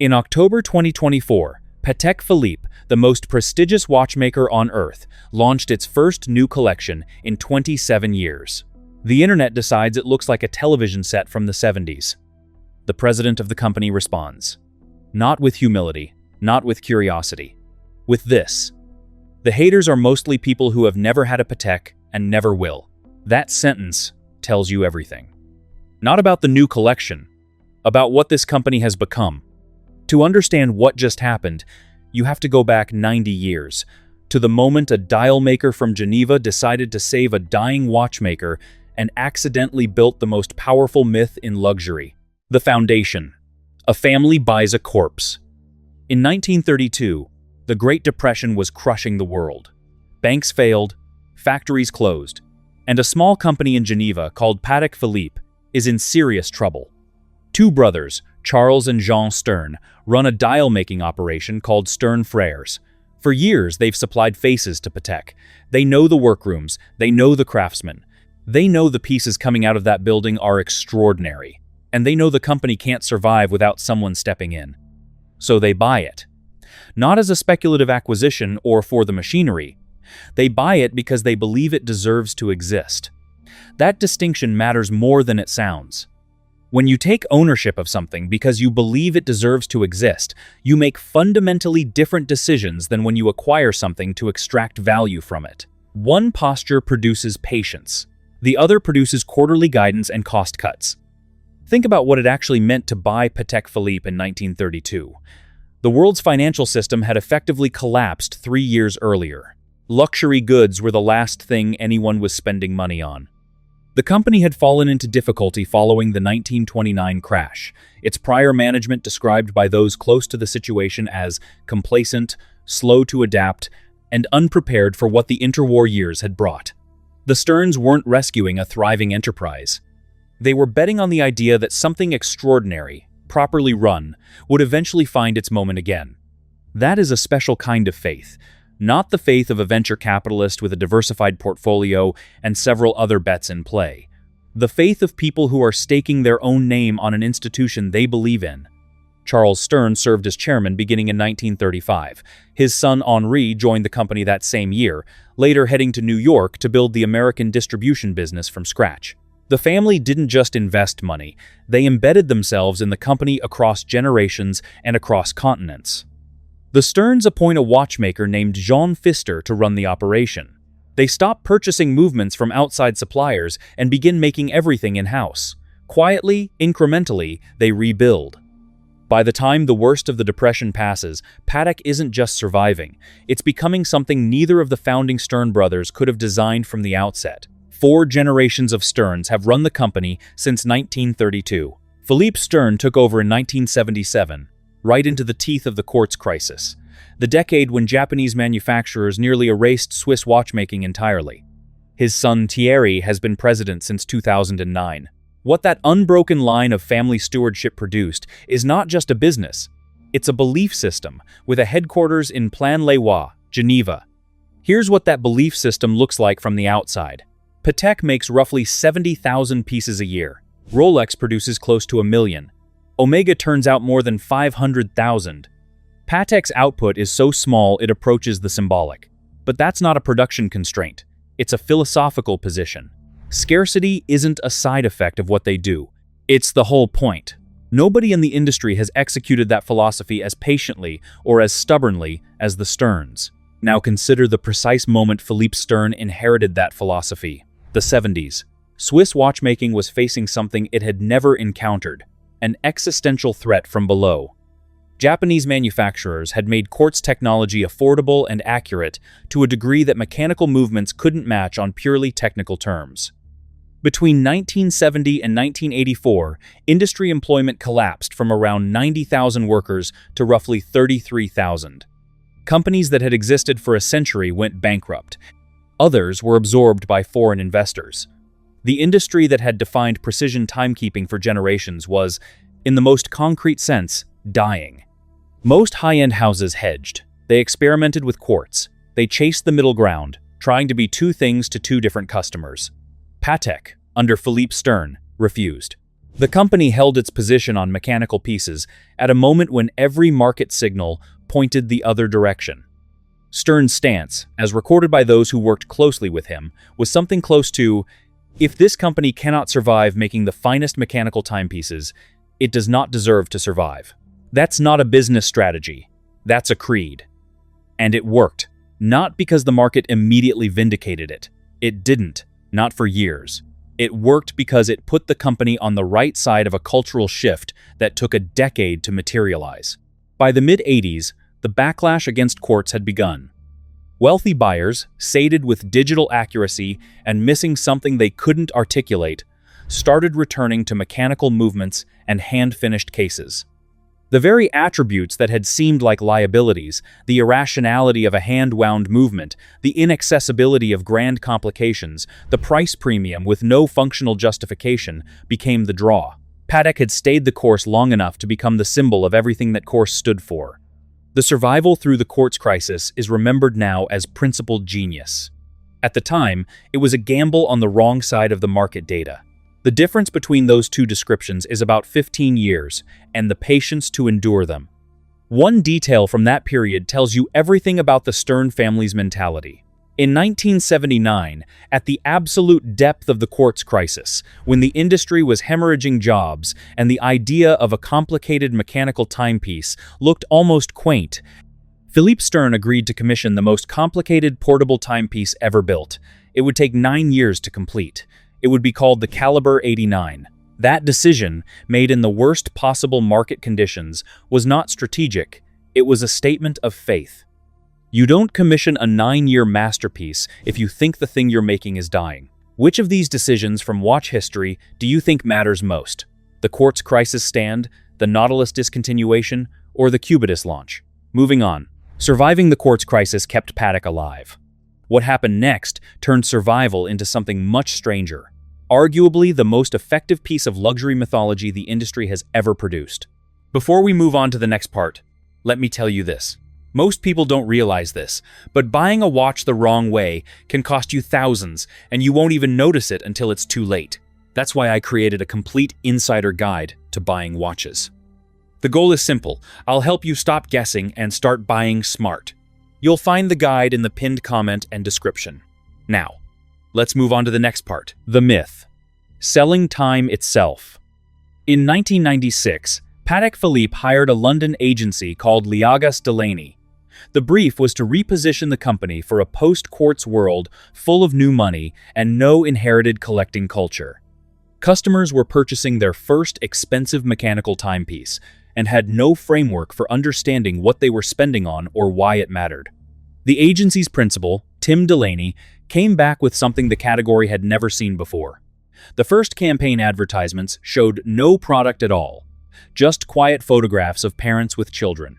In October 2024, Patek Philippe, the most prestigious watchmaker on Earth, launched its first new collection in 27 years. The internet decides it looks like a television set from the 70s. The president of the company responds, not with humility, not with curiosity, with this. The haters are mostly people who have never had a Patek and never will. That sentence tells you everything. Not about the new collection, about what this company has become. To understand what just happened, you have to go back 90 years, to the moment a dial maker from Geneva decided to save a dying watchmaker and accidentally built the most powerful myth in luxury. The foundation. A family buys a corpse. In 1932, the Great Depression was crushing the world. Banks failed, factories closed, and a small company in Geneva called Patek Philippe is in serious trouble. Two brothers, Charles and Jean Stern, run a dial-making operation called Stern Frères. For years, they've supplied faces to Patek. They know the workrooms, they know the craftsmen. They know the pieces coming out of that building are extraordinary, and they know the company can't survive without someone stepping in. So they buy it. Not as a speculative acquisition or for the machinery. They buy it because they believe it deserves to exist. That distinction matters more than it sounds. When you take ownership of something because you believe it deserves to exist, you make fundamentally different decisions than when you acquire something to extract value from it. One posture produces patience. The other produces quarterly guidance and cost cuts. Think about what it actually meant to buy Patek Philippe in 1932. The world's financial system had effectively collapsed 3 years earlier. Luxury goods were the last thing anyone was spending money on. The company had fallen into difficulty following the 1929 crash, its prior management described by those close to the situation as complacent, slow to adapt, and unprepared for what the interwar years had brought. The Sterns weren't rescuing a thriving enterprise. They were betting on the idea that something extraordinary, properly run, would eventually find its moment again. That is a special kind of faith. Not the faith of a venture capitalist with a diversified portfolio and several other bets in play. The faith of people who are staking their own name on an institution they believe in. Charles Stern served as chairman beginning in 1935. His son Henri joined the company that same year, later heading to New York to build the American distribution business from scratch. The family didn't just invest money, they embedded themselves in the company across generations and across continents. The Sterns appoint a watchmaker named Jean Pfister to run the operation. They stop purchasing movements from outside suppliers and begin making everything in-house. Quietly, incrementally, they rebuild. By the time the worst of the Depression passes, Patek isn't just surviving. It's becoming something neither of the founding Stern brothers could have designed from the outset. 4 generations of Sterns have run the company since 1932. Philippe Stern took over in 1977. Right into the teeth of the quartz crisis, the decade when Japanese manufacturers nearly erased Swiss watchmaking entirely. His son Thierry has been president since 2009. What that unbroken line of family stewardship produced is not just a business, it's a belief system with a headquarters in Plan-les-Ouates, Geneva. Here's what that belief system looks like from the outside. Patek makes roughly 70,000 pieces a year. Rolex produces close to 1 million. Omega turns out more than 500,000. Patek's output is so small it approaches the symbolic. But that's not a production constraint. It's a philosophical position. Scarcity isn't a side effect of what they do. It's the whole point. Nobody in the industry has executed that philosophy as patiently or as stubbornly as the Sterns. Now consider the precise moment Philippe Stern inherited that philosophy. The 70s. Swiss watchmaking was facing something it had never encountered. An existential threat from below. Japanese manufacturers had made quartz technology affordable and accurate to a degree that mechanical movements couldn't match on purely technical terms. Between 1970 and 1984, industry employment collapsed from around 90,000 workers to roughly 33,000. Companies that had existed for a century went bankrupt. Others were absorbed by foreign investors. The industry that had defined precision timekeeping for generations was, in the most concrete sense, dying. Most high-end houses hedged. They experimented with quartz. They chased the middle ground, trying to be two things to two different customers. Patek, under Philippe Stern, refused. The company held its position on mechanical pieces at a moment when every market signal pointed the other direction. Stern's stance, as recorded by those who worked closely with him, was something close to, "If this company cannot survive making the finest mechanical timepieces, it does not deserve to survive." That's not a business strategy. That's a creed. And it worked, not because the market immediately vindicated it. It didn't, not for years. It worked because it put the company on the right side of a cultural shift that took a decade to materialize. By the mid-80s, the backlash against quartz had begun. Wealthy buyers, sated with digital accuracy and missing something they couldn't articulate, started returning to mechanical movements and hand-finished cases. The very attributes that had seemed like liabilities, the irrationality of a hand-wound movement, the inaccessibility of grand complications, the price premium with no functional justification, became the draw. Patek had stayed the course long enough to become the symbol of everything that course stood for. The survival through the quartz crisis is remembered now as principled genius. At the time, it was a gamble on the wrong side of the market data. The difference between those two descriptions is about 15 years, and the patience to endure them. One detail from that period tells you everything about the Stern family's mentality. In 1979, at the absolute depth of the quartz crisis, when the industry was hemorrhaging jobs and the idea of a complicated mechanical timepiece looked almost quaint, Philippe Stern agreed to commission the most complicated portable timepiece ever built. It would take 9 years to complete. It would be called the Caliber 89. That decision, made in the worst possible market conditions, was not strategic. It was a statement of faith. You don't commission a 9-year masterpiece if you think the thing you're making is dying. Which of these decisions from watch history do you think matters most? The quartz crisis stand, the Nautilus discontinuation, or the Cubitus launch? Moving on. Surviving the quartz crisis kept Patek alive. What happened next turned survival into something much stranger. Arguably the most effective piece of luxury mythology the industry has ever produced. Before we move on to the next part, let me tell you this. Most people don't realize this, but buying a watch the wrong way can cost you thousands, and you won't even notice it until it's too late. That's why I created a complete insider guide to buying watches. The goal is simple. I'll help you stop guessing and start buying smart. You'll find the guide in the pinned comment and description. Now, let's move on to the next part, the myth. Selling time itself. In 1996, Patek Philippe hired a London agency called Liagas Delaney. The brief was to reposition the company for a post-quartz world full of new money and no inherited collecting culture. Customers were purchasing their first expensive mechanical timepiece and had no framework for understanding what they were spending on or why it mattered. The agency's principal, Tim Delaney, came back with something the category had never seen before. The first campaign advertisements showed no product at all, just quiet photographs of parents with children.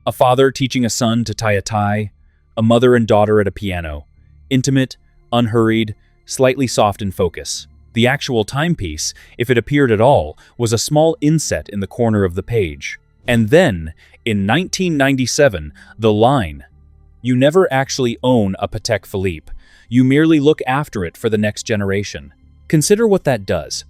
A father teaching a son to tie a tie, a mother and daughter at a piano, intimate, unhurried, slightly soft in focus. The actual timepiece, if it appeared at all, was a small inset in the corner of the page. And then, in 1997, the line, "You never actually own a Patek Philippe. You merely look after it for the next generation." Consider what that does.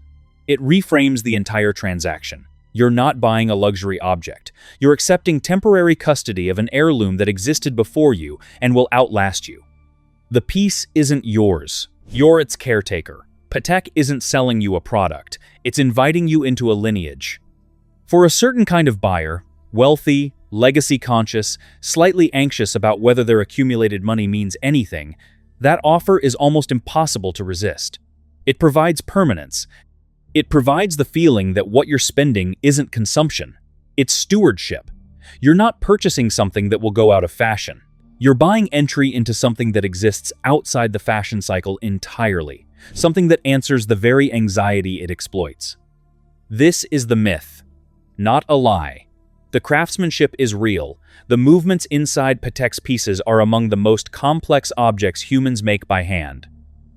It reframes the entire transaction. You're not buying a luxury object. You're accepting temporary custody of an heirloom that existed before you and will outlast you. The piece isn't yours. You're its caretaker. Patek isn't selling you a product. It's inviting you into a lineage. For a certain kind of buyer, wealthy, legacy-conscious, slightly anxious about whether their accumulated money means anything, that offer is almost impossible to resist. It provides permanence. It provides the feeling that what you're spending isn't consumption. It's stewardship. You're not purchasing something that will go out of fashion. You're buying entry into something that exists outside the fashion cycle entirely, something that answers the very anxiety it exploits. This is the myth, not a lie. The craftsmanship is real. The movements inside Patek's pieces are among the most complex objects humans make by hand.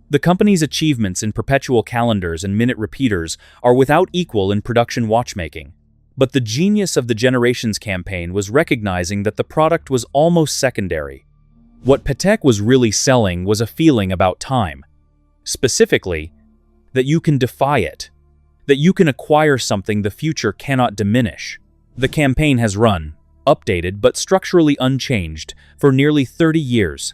The company's achievements in perpetual calendars and minute repeaters are without equal in production watchmaking. But the genius of the Generations campaign was recognizing that the product was almost secondary. What Patek was really selling was a feeling about time. Specifically, that you can defy it. that you can acquire something the future cannot diminish. The campaign has run, updated but structurally unchanged, for nearly 30 years.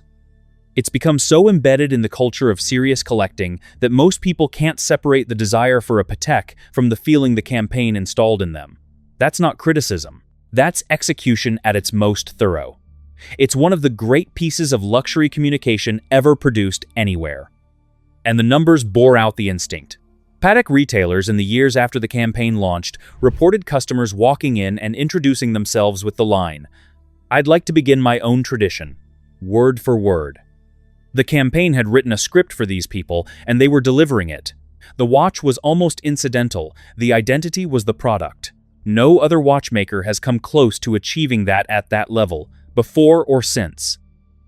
It's become so embedded in the culture of serious collecting that most people can't separate the desire for a Patek from the feeling the campaign installed in them. That's not criticism. That's execution at its most thorough. It's one of the great pieces of luxury communication ever produced anywhere. And the numbers bore out the instinct. Patek retailers in the years after the campaign launched reported customers walking in and introducing themselves with the line, "I'd like to begin my own tradition," word for word. The campaign had written a script for these people, and they were delivering it. The watch was almost incidental, the identity was the product. No other watchmaker has come close to achieving that at that level, before or since.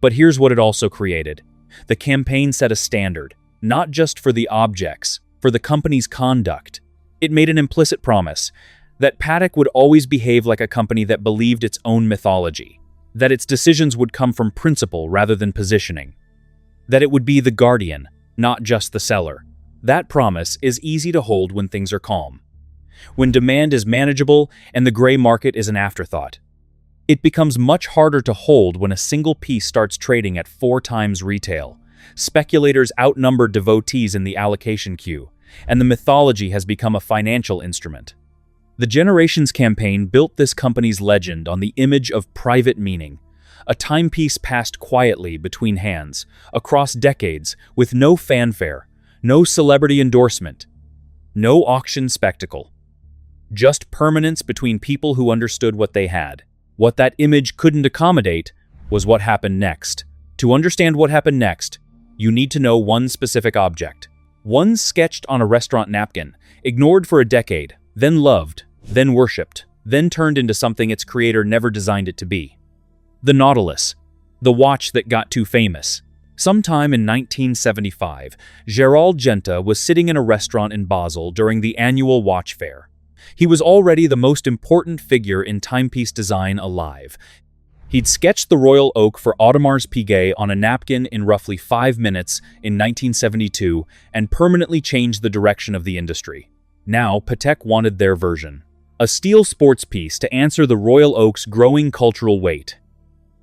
But here's what it also created. The campaign set a standard, not just for the objects, for the company's conduct. It made an implicit promise that Patek would always behave like a company that believed its own mythology, that its decisions would come from principle rather than positioning, that it would be the guardian, not just the seller. That promise is easy to hold when things are calm. When demand is manageable and the gray market is an afterthought. It becomes much harder to hold when a single piece starts trading at 4 times retail. Speculators outnumber devotees in the allocation queue, and the mythology has become a financial instrument. The Generations campaign built this company's legend on the image of private meaning, a timepiece passed quietly between hands, across decades, with no fanfare, no celebrity endorsement, no auction spectacle. Just permanence between people who understood what they had. What that image couldn't accommodate was what happened next. To understand what happened next, you need to know one specific object. One sketched on a restaurant napkin, ignored for a decade, then loved, then worshipped, then turned into something its creator never designed it to be. The Nautilus, the watch that got too famous. Sometime in 1975, Gerald Genta was sitting in a restaurant in Basel during the annual watch fair. He was already the most important figure in timepiece design alive. He'd sketched the royal oak for Audemars Piguet on a napkin in roughly 5 minutes in 1972 and permanently changed the direction of the industry. Now, Patek wanted their version. A steel sports piece to answer the royal oak's growing cultural weight.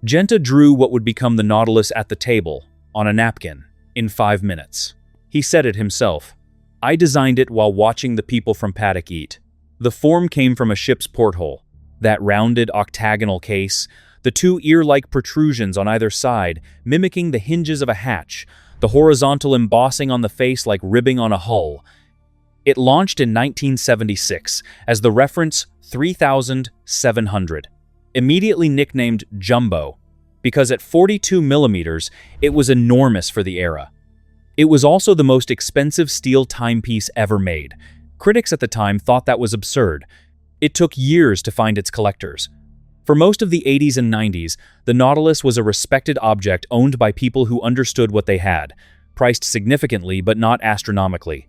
Genta drew what would become the Nautilus at the table, on a napkin, in 5 minutes. He said it himself. "I designed it while watching the people from Patek eat." The form came from a ship's porthole. That rounded octagonal case, the 2 ear-like protrusions on either side, mimicking the hinges of a hatch, the horizontal embossing on the face like ribbing on a hull. It launched in 1976 as the reference 3700. Immediately nicknamed Jumbo, because at 42 millimeters, it was enormous for the era. It was also the most expensive steel timepiece ever made. Critics at the time thought that was absurd. It took years to find its collectors. For most of the 80s and 90s, the Nautilus was a respected object owned by people who understood what they had, priced significantly but not astronomically.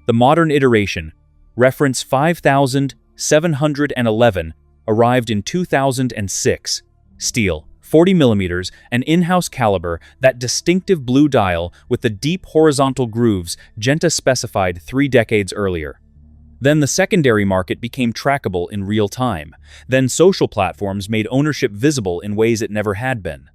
The modern iteration, reference 5711, arrived in 2006. Steel, 40 millimeters, an in-house caliber, that distinctive blue dial with the deep horizontal grooves Genta specified 3 decades earlier. Then the secondary market became trackable in real time. Then social platforms made ownership visible in ways it never had been.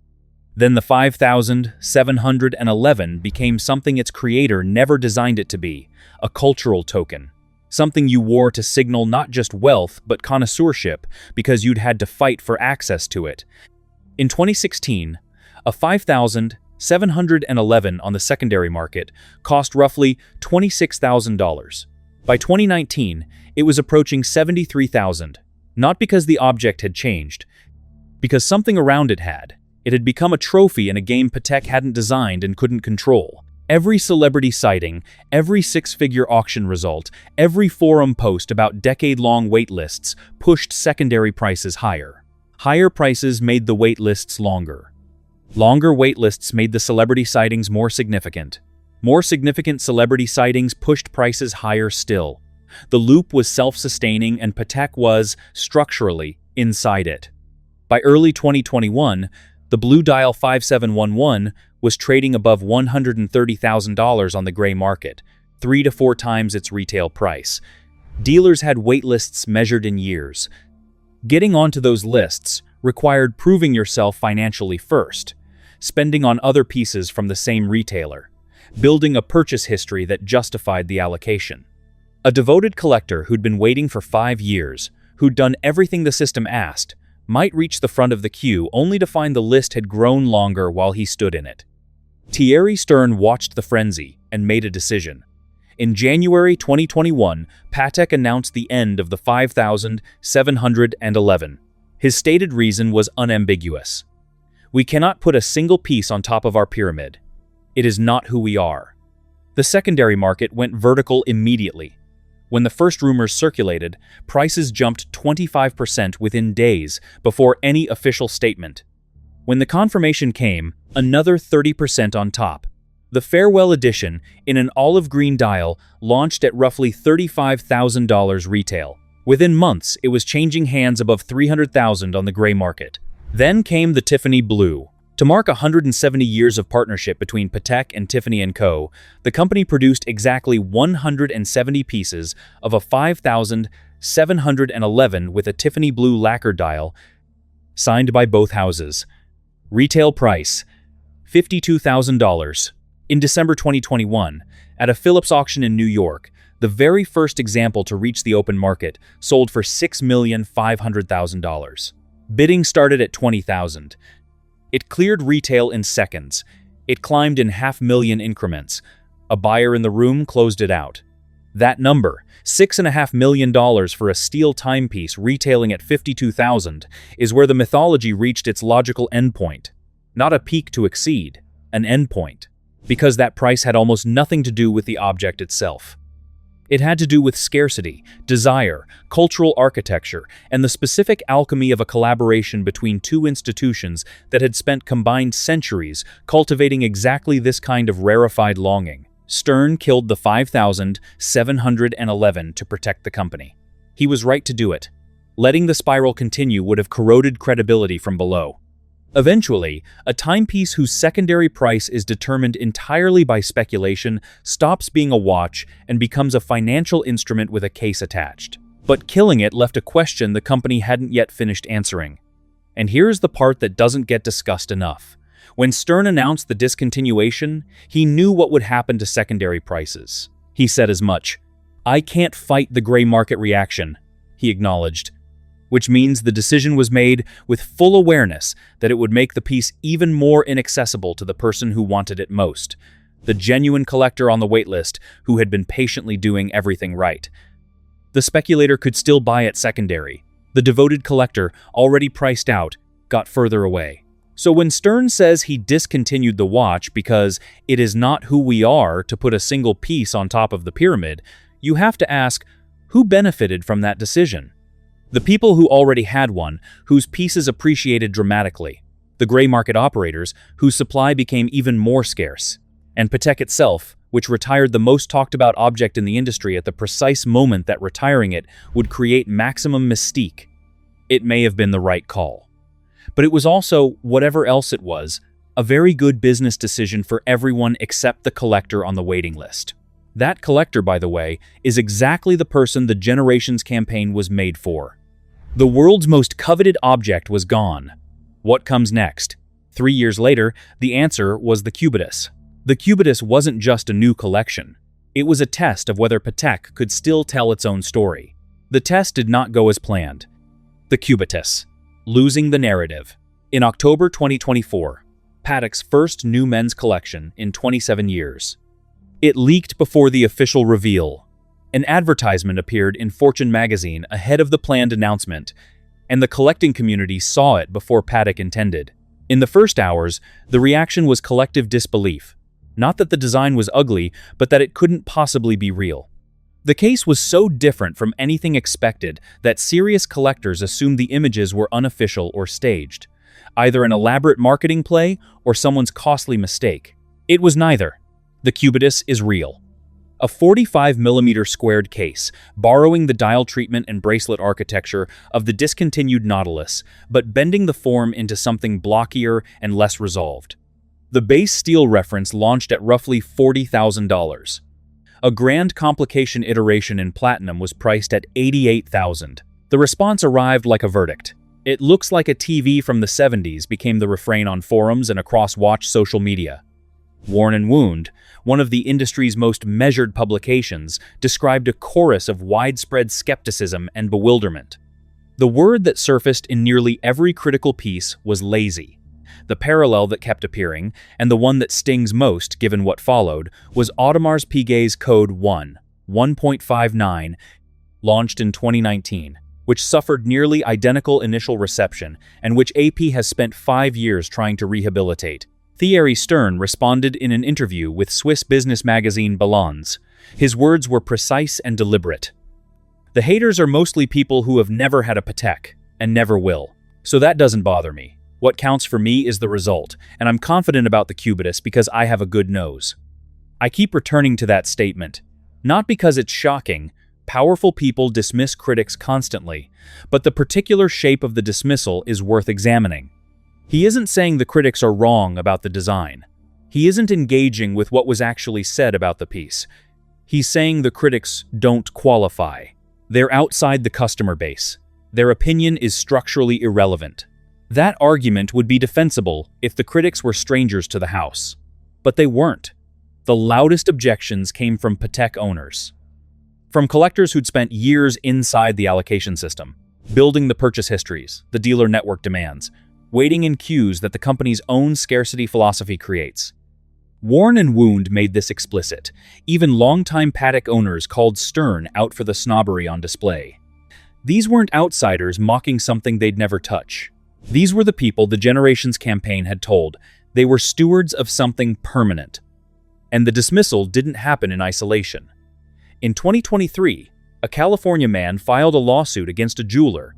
Then the 5711 became something its creator never designed it to be, a cultural token. Something you wore to signal not just wealth but connoisseurship because you'd had to fight for access to it. In 2016, a 5711 on the secondary market cost roughly $26,000. By 2019, it was approaching $73,000, not because the object had changed, because something around it had. It had become a trophy in a game Patek hadn't designed and couldn't control. Every celebrity sighting, every 6-figure auction result, every forum post about decade-long wait lists pushed secondary prices higher. Higher prices made the wait lists longer. Longer wait lists made the celebrity sightings more significant. More significant celebrity sightings pushed prices higher still. The loop was self-sustaining and Patek was, structurally, inside it. By early 2021, the Blue Dial 5711 was trading above $130,000 on the gray market, 3 to 4 times its retail price. Dealers had wait lists measured in years. Getting onto those lists required proving yourself financially first, spending on other pieces from the same retailer, building a purchase history that justified the allocation. A devoted collector who'd been waiting for 5 years, who'd done everything the system asked, might reach the front of the queue only to find the list had grown longer while he stood in it. Thierry Stern watched the frenzy and made a decision. In January 2021, Patek announced the end of the 5,711. His stated reason was unambiguous. "We cannot put a single piece on top of our pyramid. It is not who we are." The secondary market went vertical immediately. When the first rumors circulated, prices jumped 25% within days before any official statement. When the confirmation came, another 30% on top. The farewell edition, in an olive green dial, launched at roughly $35,000 retail. Within months, it was changing hands above $300,000 on the gray market. Then came the Tiffany Blue. To mark 170 years of partnership between Patek and Tiffany & Co., the company produced exactly 170 pieces of a 5,711 with a Tiffany Blue lacquer dial, signed by both houses. Retail price, $52,000. In December 2021, at a Philips auction in New York, the very first example to reach the open market sold for $6,500,000. Bidding started at $20,000. It cleared retail in seconds. It climbed in $500,000 increments. A buyer in the room closed it out. That number, $6.5 million for a steel timepiece retailing at $52,000, is where the mythology reached its logical endpoint. Not a peak to exceed, an endpoint. Because that price had almost nothing to do with the object itself. It had to do with scarcity, desire, cultural architecture, and the specific alchemy of a collaboration between two institutions that had spent combined centuries cultivating exactly this kind of rarefied longing. Stern killed the 5,711 to protect the company. He was right to do it. Letting the spiral continue would have corroded credibility from below. Eventually, a timepiece whose secondary price is determined entirely by speculation stops being a watch and becomes a financial instrument with a case attached. But killing it left a question the company hadn't yet finished answering. And here's the part that doesn't get discussed enough. When Stern announced the discontinuation, he knew what would happen to secondary prices. He said as much. "I can't fight the gray market reaction," he acknowledged. Which means the decision was made with full awareness that it would make the piece even more inaccessible to the person who wanted it most, the genuine collector on the waitlist who had been patiently doing everything right. The speculator could still buy it secondary. The devoted collector, already priced out, got further away. So when Stern says he discontinued the watch because it is not who we are to put a single piece on top of the pyramid, you have to ask, who benefited from that decision? The people who already had one, whose pieces appreciated dramatically. The gray market operators, whose supply became even more scarce. And Patek itself, which retired the most talked about object in the industry at the precise moment that retiring it would create maximum mystique. It may have been the right call. But it was also, whatever else it was, a very good business decision for everyone except the collector on the waiting list. That collector, by the way, is exactly the person the Generations campaign was made for. The world's most coveted object was gone. What comes next? 3 years later, the answer was the Cubitus. The Cubitus wasn't just a new collection. It was a test of whether Patek could still tell its own story. The test did not go as planned. The Cubitus. Losing the narrative. In October 2024, Patek's first new men's collection in 27 years. It leaked before the official reveal. An advertisement appeared in Fortune magazine ahead of the planned announcement, and the collecting community saw it before Patek intended. In the first hours, the reaction was collective disbelief. Not that the design was ugly, but that it couldn't possibly be real. The case was so different from anything expected that serious collectors assumed the images were unofficial or staged, either an elaborate marketing play or someone's costly mistake. It was neither. The Cubitus is real. A 45mm squared case, borrowing the dial treatment and bracelet architecture of the discontinued Nautilus, but bending the form into something blockier and less resolved. The base steel reference launched at roughly $40,000. A grand complication iteration in platinum was priced at $88,000. The response arrived like a verdict. "It looks like a TV from the 70s" became the refrain on forums and across watch social media. Worn & Wound, one of the industry's most measured publications, described a chorus of widespread skepticism and bewilderment. The word that surfaced in nearly every critical piece was lazy. The parallel that kept appearing, and the one that stings most given what followed, was Audemars Piguet's Code 1.59, launched in 2019, which suffered nearly identical initial reception and which AP has spent 5 years trying to rehabilitate. Thierry Stern responded in an interview with Swiss business magazine Balance. His words were precise and deliberate. "The haters are mostly people who have never had a Patek, and never will. So that doesn't bother me. What counts for me is the result, and I'm confident about the Cubitus because I have a good nose." I keep returning to that statement. Not because it's shocking. Powerful people dismiss critics constantly, but the particular shape of the dismissal is worth examining. He isn't saying the critics are wrong about the design. He isn't engaging with what was actually said about the piece. He's saying the critics don't qualify. They're outside the customer base. Their opinion is structurally irrelevant. That argument would be defensible if the critics were strangers to the house. But they weren't. The loudest objections came from Patek owners. From collectors who'd spent years inside the allocation system, building the purchase histories, the dealer network demands, waiting in queues that the company's own scarcity philosophy creates. Worn & Wound made this explicit. Even longtime Patek owners called Stern out for the snobbery on display. These weren't outsiders mocking something they'd never touch. These were the people the Generations campaign had told they were stewards of something permanent. And the dismissal didn't happen in isolation. In 2023, a California man filed a lawsuit against a jeweler,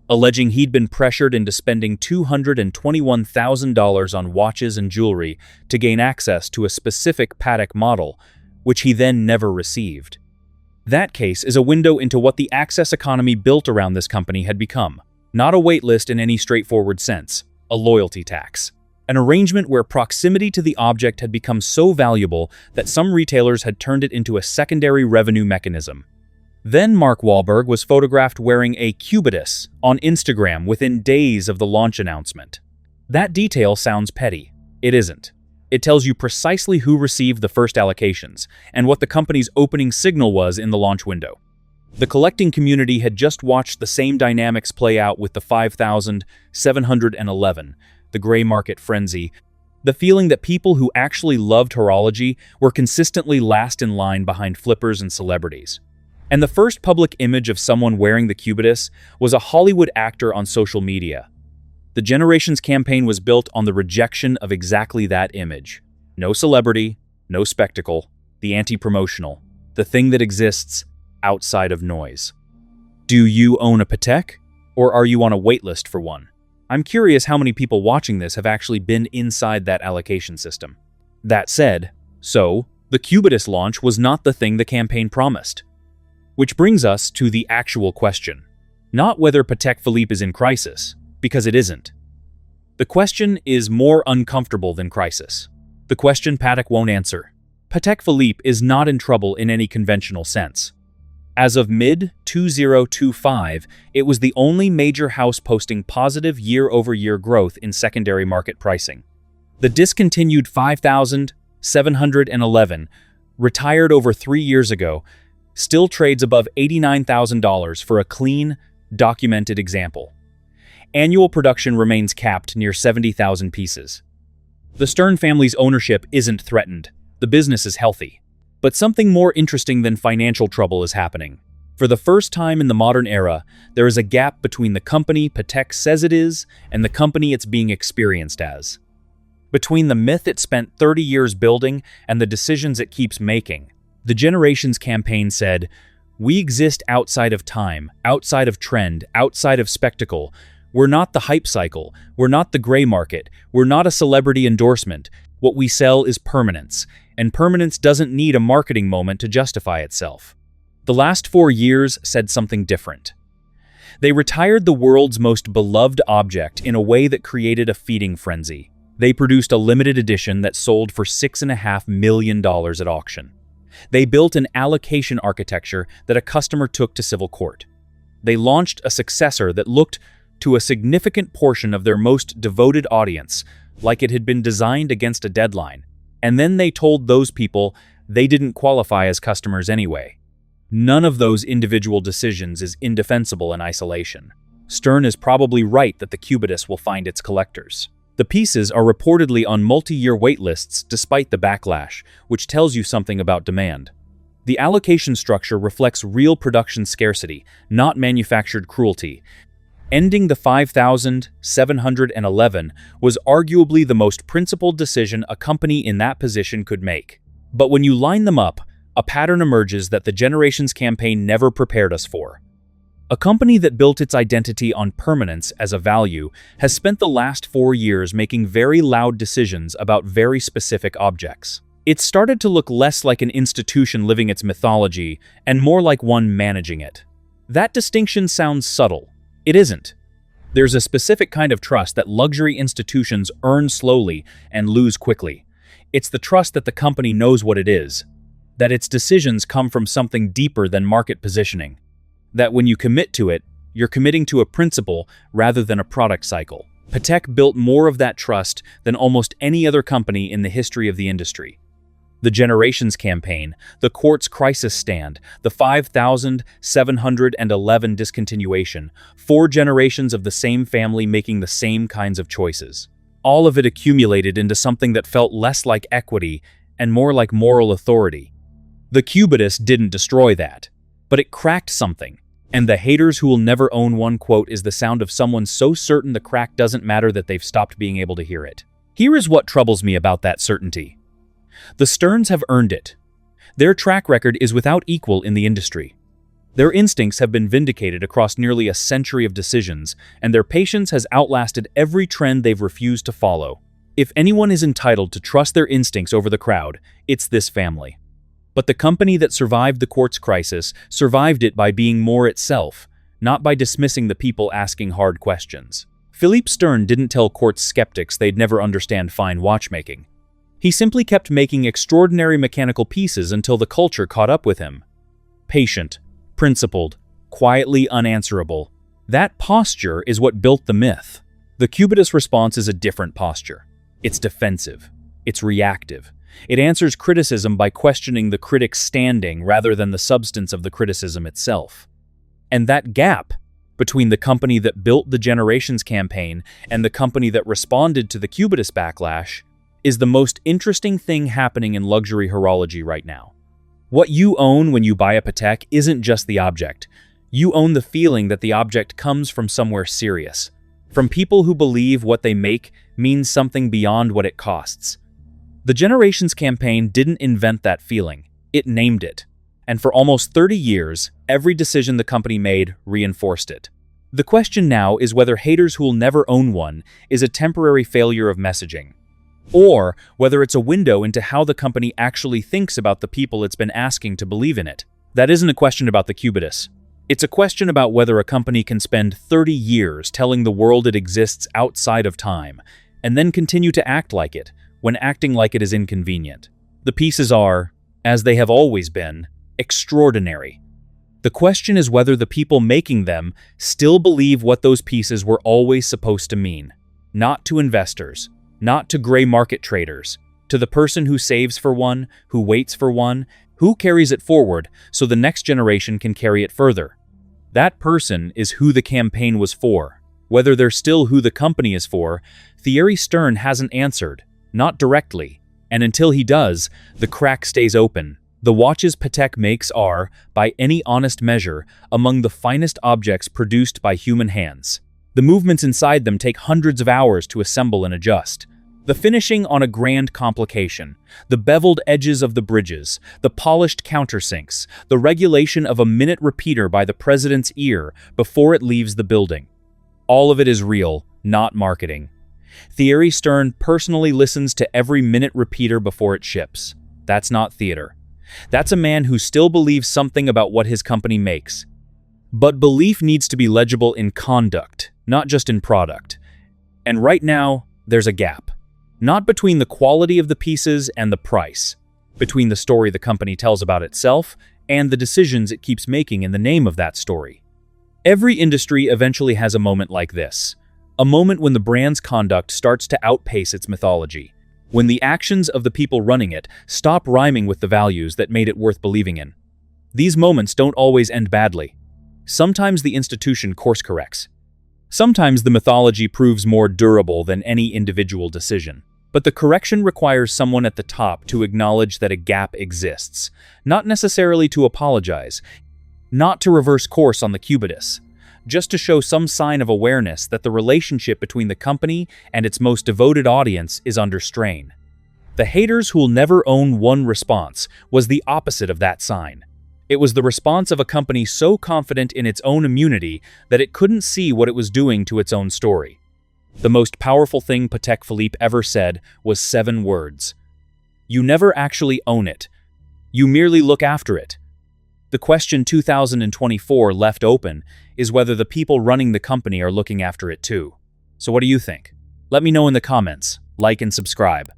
alleging he'd been pressured into spending $221,000 on watches and jewelry to gain access to a specific Patek model, which he then never received. That case is a window into what the access economy built around this company had become. Not a waitlist in any straightforward sense, a loyalty tax. An arrangement where proximity to the object had become so valuable that some retailers had turned it into a secondary revenue mechanism. Then Mark Wahlberg was photographed wearing a Cubitus on Instagram within days of the launch announcement. That detail sounds petty. It isn't. It tells you precisely who received the first allocations and what the company's opening signal was in the launch window. The collecting community had just watched the same dynamics play out with the 5,711, the gray market frenzy, the feeling that people who actually loved horology were consistently last in line behind flippers and celebrities. And the first public image of someone wearing the Cubitus was a Hollywood actor on social media. The Generations campaign was built on the rejection of exactly that image. No celebrity, no spectacle, the anti-promotional, the thing that exists outside of noise. Do you own a Patek? Or are you on a waitlist for one? I'm curious how many people watching this have actually been inside that allocation system. That said, the Cubitus launch was not the thing the campaign promised. Which brings us to the actual question. Not whether Patek Philippe is in crisis, because it isn't. The question is more uncomfortable than crisis. The question Patek won't answer. Patek Philippe is not in trouble in any conventional sense. As of mid-2025, it was the only major house posting positive year-over-year growth in secondary market pricing. The discontinued 5,711, retired over 3 years ago, still trades above $89,000 for a clean, documented example. Annual production remains capped near 70,000 pieces. The Stern family's ownership isn't threatened. The business is healthy. But something more interesting than financial trouble is happening. For the first time in the modern era, there is a gap between the company Patek says it is and the company it's being experienced as. Between the myth it spent 30 years building and the decisions it keeps making. The Generations campaign said, "We exist outside of time, outside of trend, outside of spectacle. We're not the hype cycle. We're not the gray market. We're not a celebrity endorsement. What we sell is permanence, and permanence doesn't need a marketing moment to justify itself." The last 4 years said something different. They retired the world's most beloved object in a way that created a feeding frenzy. They produced a limited edition that sold for $6.5 million at auction. They built an allocation architecture that a customer took to civil court. They launched a successor that looked to a significant portion of their most devoted audience, like it had been designed against a deadline. And then they told those people they didn't qualify as customers anyway. None of those individual decisions is indefensible in isolation. Stern is probably right that the Cubitus will find its collectors. The pieces are reportedly on multi-year waitlists despite the backlash, which tells you something about demand. The allocation structure reflects real production scarcity, not manufactured cruelty. Ending the 5,711 was arguably the most principled decision a company in that position could make. But when you line them up, a pattern emerges that the Generations campaign never prepared us for. A company that built its identity on permanence as a value has spent the last 4 years making very loud decisions about very specific objects. It started to look less like an institution living its mythology and more like one managing it. That distinction sounds subtle. It isn't. There's a specific kind of trust that luxury institutions earn slowly and lose quickly. It's the trust that the company knows what it is, that its decisions come from something deeper than market positioning, that when you commit to it, you're committing to a principle rather than a product cycle. Patek built more of that trust than almost any other company in the history of the industry. The Generations campaign, the Quartz crisis stand, the 5,711 discontinuation, 4 generations of the same family making the same kinds of choices. All of it accumulated into something that felt less like equity and more like moral authority. The Cubitus didn't destroy that, but it cracked something. And the haters who will never own one quote is the sound of someone so certain the crack doesn't matter that they've stopped being able to hear it. Here is what troubles me about that certainty. The Sterns have earned it. Their track record is without equal in the industry. Their instincts have been vindicated across nearly a century of decisions, and their patience has outlasted every trend they've refused to follow. If anyone is entitled to trust their instincts over the crowd, it's this family. But the company that survived the Quartz crisis survived it by being more itself, not by dismissing the people asking hard questions. Philippe Stern didn't tell Quartz skeptics they'd never understand fine watchmaking. He simply kept making extraordinary mechanical pieces until the culture caught up with him. Patient, principled, quietly unanswerable. That posture is what built the myth. The Cubitus response is a different posture. It's defensive. It's reactive. It answers criticism by questioning the critic's standing rather than the substance of the criticism itself. And that gap between the company that built the Generations campaign and the company that responded to the Cubitus backlash is the most interesting thing happening in luxury horology right now. What you own when you buy a Patek isn't just the object. You own the feeling that the object comes from somewhere serious, from people who believe what they make means something beyond what it costs. The Generations campaign didn't invent that feeling, it named it. And for almost 30 years, every decision the company made reinforced it. The question now is whether haters who'll never own one is a temporary failure of messaging, or whether it's a window into how the company actually thinks about the people it's been asking to believe in it. That isn't a question about the Cubitus. It's a question about whether a company can spend 30 years telling the world it exists outside of time, and then continue to act like it, when acting like it is inconvenient. The pieces are, as they have always been, extraordinary. The question is whether the people making them still believe what those pieces were always supposed to mean. Not to investors, not to gray market traders, to the person who saves for one, who waits for one, who carries it forward so the next generation can carry it further. That person is who the campaign was for. Whether they're still who the company is for, Thierry Stern hasn't answered, not directly, and until he does, the crack stays open. The watches Patek makes are, by any honest measure, among the finest objects produced by human hands. The movements inside them take hundreds of hours to assemble and adjust. The finishing on a grand complication, the beveled edges of the bridges, the polished countersinks, the regulation of a minute repeater by the president's ear before it leaves the building. All of it is real, not marketing. Thierry Stern personally listens to every minute repeater before it ships. That's not theater. That's a man who still believes something about what his company makes. But belief needs to be legible in conduct, not just in product. And right now, there's a gap. Not between the quality of the pieces and the price, between the story the company tells about itself and the decisions it keeps making in the name of that story. Every industry eventually has a moment like this, a moment when the brand's conduct starts to outpace its mythology, when the actions of the people running it stop rhyming with the values that made it worth believing in. These moments don't always end badly. Sometimes the institution course corrects. Sometimes the mythology proves more durable than any individual decision. But the correction requires someone at the top to acknowledge that a gap exists, not necessarily to apologize, not to reverse course on the cubitus, just to show some sign of awareness that the relationship between the company and its most devoted audience is under strain. The haters who'll never own one response was the opposite of that sign. It was the response of a company so confident in its own immunity that it couldn't see what it was doing to its own story. The most powerful thing Patek Philippe ever said was 7 words. You never actually own it. You merely look after it. The question 2024 left open is whether the people running the company are looking after it too. So what do you think? Let me know in the comments, like and subscribe.